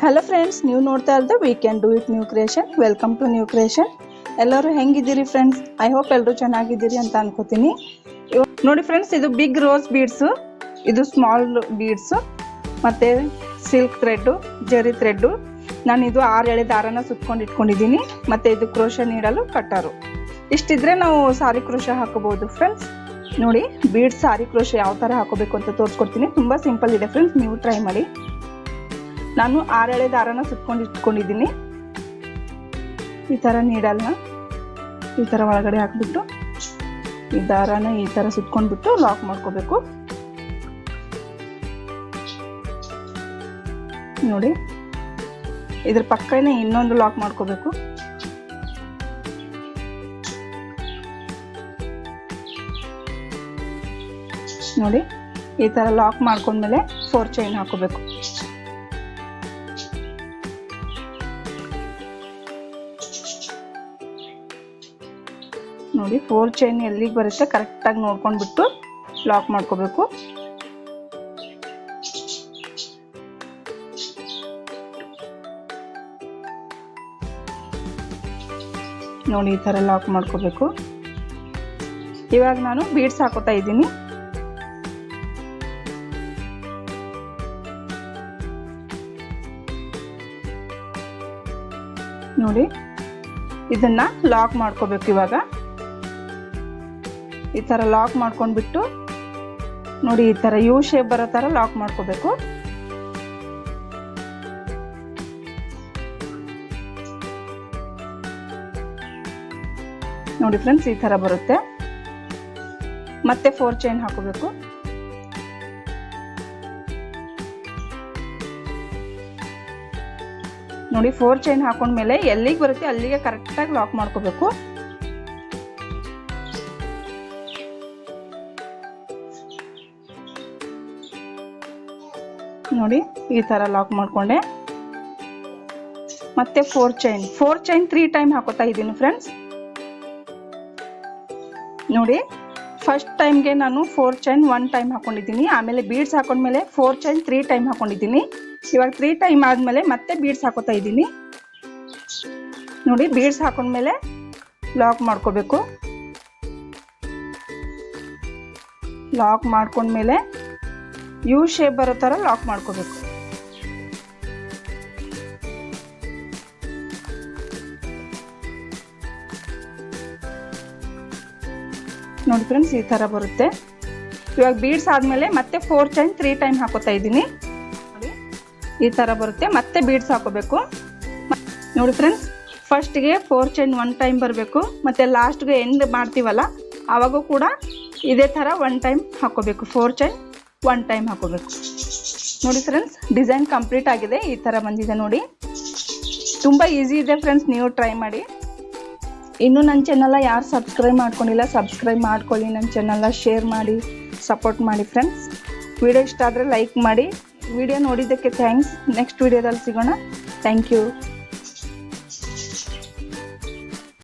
Hello friends, ನೀವು ನೋಡ್ತಾ ಇರೋದು we can do it new creation. Welcome to new creation. ಎಲ್ಲರೂ ಹೆಂಗಿದ್ದೀರಿ ಫ್ರೆಂಡ್ಸ್? ಐ ಹೋಪ್ ಎಲ್ಲರೂ ಚೆನ್ನಾಗಿದ್ದೀರಿ ಅಂತ ಅನ್ಕೋತೀನಿ. ನೋಡಿ ಫ್ರೆಂಡ್ಸ್, ಇದು ಬಿಗ್ ರೋಸ್ ಬೀಡ್ಸು, ಇದು ಸ್ಮಾಲ್ ಬೀಡ್ಸು, ಮತ್ತು ಸಿಲ್ಕ್ ಥ್ರೆಡ್ಡು, ಜರಿ ಥ್ರೆಡ್ಡು. ನಾನು ಇದು 6 ಎಳೆ ದಾರನ ಸುತ್ಕೊಂಡು ಇಟ್ಕೊಂಡಿದ್ದೀನಿ. ಮತ್ತು ಇದು ಕ್ರೋಶೆ ನೀಡಲು ಕಟ್ಟರು. ಇಷ್ಟಿದ್ರೆ ನಾವು ಸಾರಿ ಕ್ರೋಶೆ ಹಾಕೋಬಹುದು ಫ್ರೆಂಡ್ಸ್. ನೋಡಿ, ಬೀಡ್ಸ್ ಸಾರಿ ಕ್ರೋಶೆ ಯಾವ ಥರ ಹಾಕೋಬೇಕು ಅಂತ ತೋರಿಸ್ಕೊಡ್ತೀನಿ. ತುಂಬ ಸಿಂಪಲ್ ಇದೆ ಫ್ರೆಂಡ್ಸ್, ನೀವು ಟ್ರೈ ಮಾಡಿ. ನಾನು 6 ಎಳೆ ದಾರನ ಸುತ್ಕೊಂಡು ಇಟ್ಕೊಂಡಿದ್ದೀನಿ. ಈ ಥರ ನೀಡಲ್ನ ಈ ಥರ ಒಳಗಡೆ ಹಾಕ್ಬಿಟ್ಟು ಈ ದಾರನ ಈ ಥರ ಸುತ್ಕೊಂಡ್ಬಿಟ್ಟು ಲಾಕ್ ಮಾಡ್ಕೋಬೇಕು. ನೋಡಿ, ಇದ್ರ ಪಕ್ಕನೇ ಇನ್ನೊಂದು ಲಾಕ್ ಮಾಡ್ಕೋಬೇಕು. ನೋಡಿ, ಈ ಥರ ಲಾಕ್ ಮಾಡ್ಕೊಂಡ್ಮೇಲೆ 4 ಚೈನ್ ಹಾಕೋಬೇಕು. ನೋಡಿ, 4 ಚೈನ್ ಎಲ್ಲಿಗೆ ಬರುತ್ತೆ ಕರೆಕ್ಟಾಗಿ ನೋಡ್ಕೊಂಡ್ಬಿಟ್ಟು ಲಾಕ್ ಮಾಡ್ಕೋಬೇಕು. ನೋಡಿ, ಈ ಥರ ಲಾಕ್ ಮಾಡ್ಕೋಬೇಕು. ಇವಾಗ ನಾನು ಬೀಡ್ಸ್ ಹಾಕೋತಾ ಇದ್ದೀನಿ. ನೋಡಿ, ಇದನ್ನ ಲಾಕ್ ಮಾಡ್ಕೋಬೇಕು. ಇವಾಗ ಈ ಥರ ಲಾಕ್ ಮಾಡ್ಕೊಂಡ್ಬಿಟ್ಟು ನೋಡಿ, ಈ ಥರ ಯು ಶೇಪ್ ಬರೋ ಥರ ಲಾಕ್ ಮಾಡ್ಕೋಬೇಕು. ನೋಡಿ ಫ್ರೆಂಡ್ಸ್, ಈ ಥರ ಬರುತ್ತೆ. ಮತ್ತೆ 4 ಚೈನ್ ಹಾಕೋಬೇಕು. ನೋಡಿ, 4 ಚೈನ್ ಹಾಕೊಂಡ್ಮೇಲೆ ಎಲ್ಲಿಗೆ ಬರುತ್ತೆ ಅಲ್ಲಿಗೆ ಕರೆಕ್ಟಾಗಿ ಲಾಕ್ ಮಾಡ್ಕೋಬೇಕು. ನೋಡಿ, ಈ ಥರ ಲಾಕ್ ಮಾಡ್ಕೊಂಡೆ. ಮತ್ತೆ 4 ಚೈನ್ 3 ಟೈಮ್ ಹಾಕೋತಾ ಇದ್ದೀನಿ ಫ್ರೆಂಡ್ಸ್. ನೋಡಿ, ಫಸ್ಟ್ ಟೈಮ್ಗೆ ನಾನು 4 ಚೈನ್ 1 ಟೈಮ್ ಹಾಕೊಂಡಿದ್ದೀನಿ. ಆಮೇಲೆ ಬೀಡ್ಸ್ ಹಾಕೊಂಡ್ಮೇಲೆ 4 ಚೈನ್ 3 ಟೈಮ್ ಹಾಕೊಂಡಿದ್ದೀನಿ. ಇವಾಗ 3 ಟೈಮ್ ಆದಮೇಲೆ ಮತ್ತೆ ಬೀಡ್ಸ್ ಹಾಕೋತಾ ಇದ್ದೀನಿ. ನೋಡಿ, ಬೀಡ್ಸ್ ಹಾಕೊಂಡ್ಮೇಲೆ ಲಾಕ್ ಮಾಡ್ಕೋಬೇಕು. ಲಾಕ್ ಮಾಡ್ಕೊಂಡ್ಮೇಲೆ ಯು ಶೇಪ್ ಬರೋ ಥರ ಲಾಕ್ ಮಾಡ್ಕೋಬೇಕು. ನೋಡಿ ಫ್ರೆಂಡ್ಸ್, ಈ ಥರ ಬರುತ್ತೆ. ಇವಾಗ ಬೀಡ್ಸ್ ಆದಮೇಲೆ ಮತ್ತೆ 4 ಚೈನ್ 3 ಟೈಮ್ ಹಾಕೋತಾ ಇದ್ದೀನಿ. ನೋಡಿ, ಈ ಥರ ಬರುತ್ತೆ. ಮತ್ತೆ ಬೀಡ್ಸ್ ಹಾಕೋಬೇಕು. ನೋಡಿ ಫ್ರೆಂಡ್ಸ್, ಫಸ್ಟ್ಗೆ 4 ಚೈನ್ 1 ಟೈಮ್ ಬರಬೇಕು. ಮತ್ತು ಲಾಸ್ಟ್ಗೆ ಎಂಡ್ ಮಾಡ್ತೀವಲ್ಲ ಆವಾಗೂ ಕೂಡ ಇದೇ ಥರ 1 ಟೈಮ್ ಹಾಕೋಬೇಕು. 4 ಚೈನ್ 1 ಟೈಮ್ ಹಾಕೋಬೇಕು. ನೋಡಿ ಫ್ರೆಂಡ್ಸ್, ಡಿಸೈನ್ ಕಂಪ್ಲೀಟ್ ಆಗಿದೆ. ಈ ಥರ ಬಂದಿದೆ ನೋಡಿ. ತುಂಬ ಈಸಿ ಇದೆ ಫ್ರೆಂಡ್ಸ್, ನೀವು ಟ್ರೈ ಮಾಡಿ. ಇನ್ನೂ ನನ್ನ ಚಾನಲ್ನ ಯಾರು ಸಬ್ಸ್ಕ್ರೈಬ್ ಮಾಡ್ಕೊಂಡಿಲ್ಲ, ಸಬ್ಸ್ಕ್ರೈಬ್ ಮಾಡ್ಕೊಳ್ಳಿ. ನನ್ನ ಚಾನಲ್ನ ಶೇರ್ ಮಾಡಿ, ಸಪೋರ್ಟ್ ಮಾಡಿ ಫ್ರೆಂಡ್ಸ್. ವಿಡಿಯೋ ಇಷ್ಟ ಆದರೆ ಲೈಕ್ ಮಾಡಿ. ವಿಡಿಯೋ ನೋಡಿದ್ದಕ್ಕೆ ಥ್ಯಾಂಕ್ಸ್. ನೆಕ್ಸ್ಟ್ ವಿಡಿಯೋದಲ್ಲಿ ಸಿಗೋಣ. Thank you.